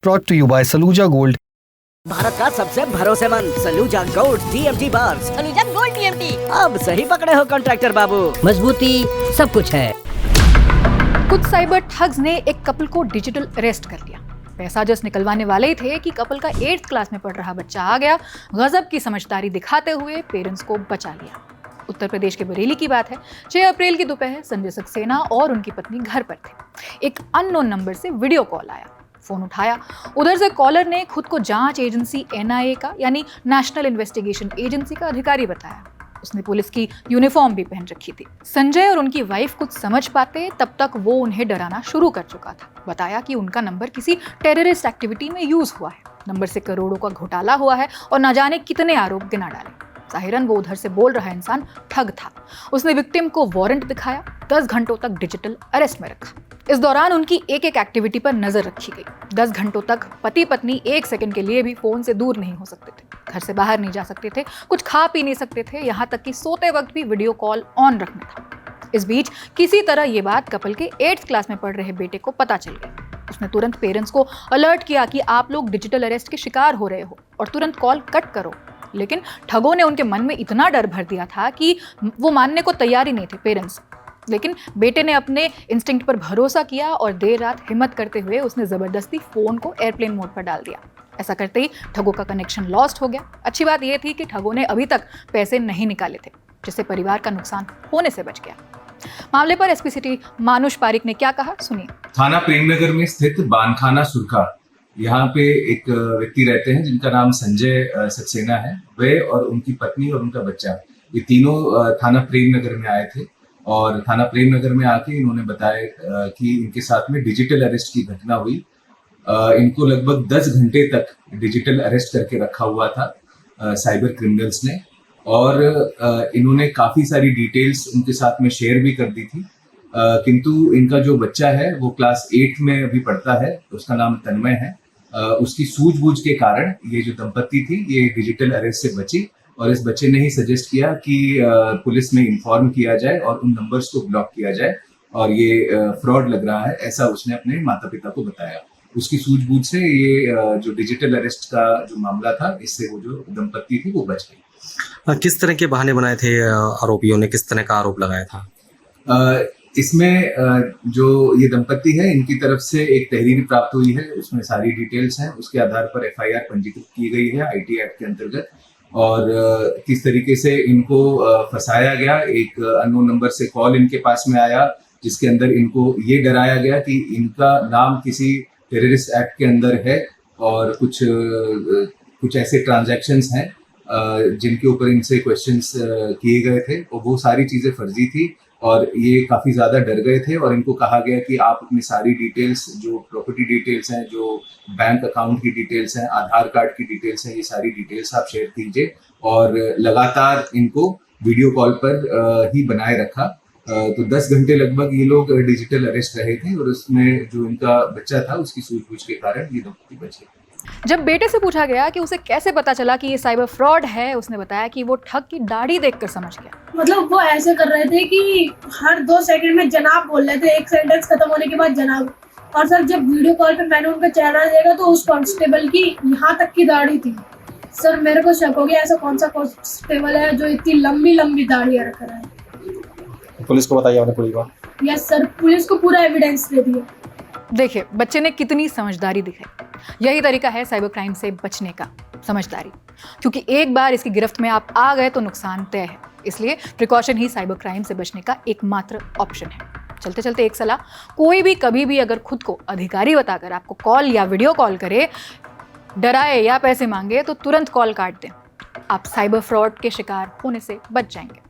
brought to you by Saluja Gold. Bharat का सबसे भरोसेमंद Saluja gold TMT bars. Saluja gold TMT. अब सही पकड़े हो कॉन्ट्रैक्टर बाबू, मजबूती सब कुछ है। कुछ साइबर ठग्स ने एक कपल को डिजिटल अरेस्ट कर लिया। पैसा जस्ट निकलवाने वाले ही थे कि कपल का 8th क्लास में पढ़ रहा बच्चा आ गया। गजब की समझदारी दिखाते हुए पेरेंट्स को बचा लिया। उत्तर प्रदेश के बरेली की बात है। 6 अप्रैल की दोपहर संजय सक्सेना और उनकी पत्नी घर पर थे। एक अननोन नंबर से वीडियो कॉल आया। फोन उठाया, उधर से कॉलर ने खुद को जांच एजेंसी NIA का यानी नेशनल इन्वेस्टिगेशन एजेंसी का अधिकारी बताया। उसने पुलिस की यूनिफॉर्म भी पहन रखी थी। संजय और उनकी वाइफ कुछ समझ पाते तब तक वो उन्हें डराना शुरू कर चुका था। बताया कि उनका नंबर किसी टेररिस्ट एक्टिविटी में यूज हुआ है, नंबर से करोड़ों का घोटाला हुआ है और न जाने कितने आरोप गिना डाले। जाहिरन वो उधर से बोल रहा इंसान ठग था। उसने विक्टिम को वारंट दिखाया, 10 घंटों तक डिजिटल अरेस्ट में रखा। इस दौरान उनकी एक एक एक्टिविटी पर नजर रखी गई। 10 घंटों तक पति पत्नी 1 सेकंड के लिए भी फोन से दूर नहीं हो सकते थे, घर से बाहर नहीं जा सकते थे, कुछ खा पी नहीं सकते थे, यहाँ तक कि सोते वक्त भी वीडियो कॉल ऑन रखना था। इस बीच किसी तरह ये बात कपल के 8th क्लास में पढ़ रहे बेटे को पता चल गई। उसने तुरंत पेरेंट्स को अलर्ट किया कि आप लोग डिजिटल अरेस्ट के शिकार हो रहे हो और तुरंत कॉल कट करो। लेकिन ठगों ने उनके मन में इतना डर भर दिया था कि वो मानने को तैयार ही नहीं थे पेरेंट्स। लेकिन बेटे ने अपने इंस्टिंक्ट पर भरोसा किया और देर रात हिम्मत करते हुए उसने ज़बरदस्ती फ़ोन को एयरप्लेन मोड पर डाल दिया। ऐसा करते ही ठगों का कनेक्शन लॉस्ट हो गया। अच्छी बात यह थी कि ठगों ने अभी तक पैसे नहीं निकाले थे, जिससे परिवार का नुकसान होने से बच गया। मामले पर SP सिटी मानुष पारिक ने क्या कहा, सुनिए। थाना प्रेमनगर में स्थित बानखाना सुरखा, यहाँ पे एक व्यक्ति रहते हैं जिनका नाम संजय सक्सेना है। वे और उनकी पत्नी और उनका बच्चा, ये तीनों थाना प्रेमनगर में आए थे और थाना प्रेमनगर में आके इन्होंने बताया कि इनके साथ में डिजिटल अरेस्ट की घटना हुई। इनको लगभग 10 घंटे तक डिजिटल अरेस्ट करके रखा हुआ था साइबर क्रिमिनल्स ने, और इन्होंने काफी सारी डिटेल्स उनके साथ में शेयर भी कर दी थी। किंतु इनका जो बच्चा है वो क्लास 8 में अभी पढ़ता है, उसका नाम तन्मय है। उसकी सूझबूझ के कारण ये जो दंपत्ति थी ये डिजिटल अरेस्ट से बची और इस बच्चे ने ही सजेस्ट किया कि पुलिस में इन्फॉर्म किया जाए और उन नंबर्स को ब्लॉक किया जाए और ये फ्रॉड लग रहा है, ऐसा उसने अपने माता पिता को बताया। उसकी सूझबूझ से ये जो डिजिटल अरेस्ट का जो मामला था, इससे वो जो दंपत्ति थी वो बच गई। किस तरह के बहाने बनाए थे आरोपियों ने, किस तरह का आरोप लगाया था? इसमें जो ये दंपत्ति है इनकी तरफ से एक तहरीर प्राप्त हुई है, उसमें सारी डिटेल्स हैं। उसके आधार पर FIR पंजीकृत की गई है IT एक्ट के अंतर्गत। और किस तरीके से इनको फंसाया गया, एक अननोन नंबर से कॉल इनके पास में आया जिसके अंदर इनको ये डराया गया कि इनका नाम किसी टेररिस्ट एक्ट के अंदर है और कुछ ऐसे ट्रांजैक्शंस हैं जिनके ऊपर इनसे क्वेश्चंस किए गए थे और वो सारी चीज़ें फर्जी थी और ये काफ़ी ज़्यादा डर गए थे। और इनको कहा गया कि आप अपनी सारी डिटेल्स, जो प्रॉपर्टी डिटेल्स हैं, जो बैंक अकाउंट की डिटेल्स हैं, आधार कार्ड की डिटेल्स हैं, ये सारी डिटेल्स आप शेयर कीजिए। और लगातार इनको वीडियो कॉल पर ही बनाए रखा। तो 10 घंटे लगभग ये लोग डिजिटल अरेस्ट रहे थे और उसमें जो इनका बच्चा था उसकी सूझबूझ के कारण ये दंपत्ति बचे। जब बेटे से पूछा गया कि उसे कैसे पता चला कि ये साइबर फ्रॉड है, उसने बताया कि वो ठग की दाढ़ी देखकर समझ गया। मतलब वो ऐसे कर रहे थे कि हर 2 सेकंड में जनाब बोल रहे थे, एक सेंटेंस खत्म होने के बाद जनाब। और सर जब वीडियो कॉल पे मैंने उनका चेहरा देखा तो उस कांस्टेबल की यहाँ तक की दाढ़ी थी। सर मेरे को शक हो गया, ऐसा कौन सा कांस्टेबल है जो इतनी लंबी लंबी दाढ़ी रख रहा है। पुलिस को बताइए आपने पूरी बात? यस सर, पुलिस को पूरा एविडेंस दे दिया। देखिए बच्चे ने कितनी समझदारी दिखाई। यही तरीका है साइबर क्राइम से बचने का, समझदारी। क्योंकि एक बार इसकी गिरफ्त में आप आ गए तो नुकसान तय है। इसलिए प्रिकॉशन ही साइबर क्राइम से बचने का एकमात्र ऑप्शन है। चलते चलते एक सलाह, कोई भी कभी भी अगर खुद को अधिकारी बताकर आपको कॉल या वीडियो कॉल करे, डराए या पैसे मांगे तो तुरंत कॉल काट दें। आप साइबर फ्रॉड के शिकार होने से बच जाएंगे।